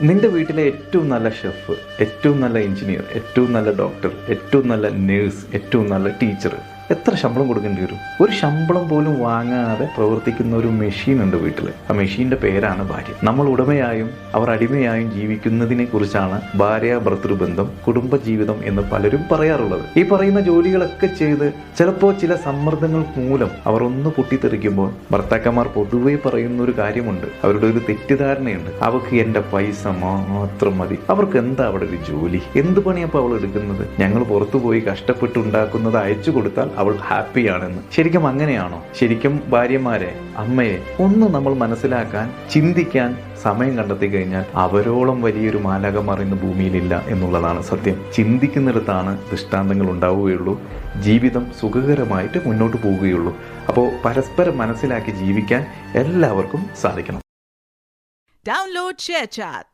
നിന്റെ വീട്ടിലെ ഏറ്റവും നല്ല ഷെഫ്, ഏറ്റവും നല്ല എഞ്ചിനീയർ, ഏറ്റവും നല്ല ഡോക്ടർ, ഏറ്റവും നല്ല നേഴ്സ്, ഏറ്റവും നല്ല ടീച്ചർ എത്ര ശമ്പളം കൊടുക്കേണ്ടി വരും? ഒരു ശമ്പളം പോലും വാങ്ങാതെ പ്രവർത്തിക്കുന്ന ഒരു മെഷീൻ ഉണ്ട് വീട്ടിൽ. ആ മെഷീന്റെ പേരാണ് ഭാര്യ. നമ്മൾ ഉടമയായും അവർ അടിമയായും ജീവിക്കുന്നതിനെ കുറിച്ചാണ് ഭാര്യ ഭർതൃബന്ധം, കുടുംബജീവിതം എന്ന് പലരും പറയാറുള്ളത്. ഈ പറയുന്ന ജോലികളൊക്കെ ചെയ്ത് ചിലപ്പോൾ ചില സമ്മർദ്ദങ്ങൾ മൂലം അവർ ഒന്ന് പൊട്ടിത്തെറിക്കുമ്പോൾ ഭർത്താക്കന്മാർ പൊതുവെ പറയുന്ന ഒരു കാര്യമുണ്ട്, അവരുടെ ഒരു തെറ്റിദ്ധാരണയുണ്ട്. അവർക്ക് എന്റെ പൈസ മാത്രം മതി, അവർക്ക് എന്താ അവിടെ ഒരു ജോലി, എന്ത് പണിയപ്പോൾ അവൾ എടുക്കുന്നത്, ഞങ്ങൾ പുറത്തുപോയി കഷ്ടപ്പെട്ടുണ്ടാക്കുന്നത് അയച്ചു കൊടുത്താൽ അവൾ ഹാപ്പിയാണെന്ന്. ശരിക്കും അങ്ങനെയാണോ? ശരിക്കും ഭാര്യമാരെ, അമ്മയെ ഒന്ന് നമ്മൾ മനസ്സിലാക്കാൻ, ചിന്തിക്കാൻ സമയം കണ്ടെത്തി കഴിഞ്ഞാൽ അവരോളം വലിയൊരു മാലാഖമാർ ഇന്ന് ഭൂമിയിലില്ല എന്നുള്ളതാണ് സത്യം. ചിന്തിക്കുന്നിടത്താണ് ദൃഷ്ടാന്തങ്ങൾ ഉണ്ടാവുകയുള്ളൂ, ജീവിതം സുഖകരമായിട്ട് മുന്നോട്ട് പോവുകയുള്ളൂ. അപ്പോൾ പരസ്പരം മനസ്സിലാക്കി ജീവിക്കാൻ എല്ലാവർക്കും സാധിക്കണം. Download ShareChat.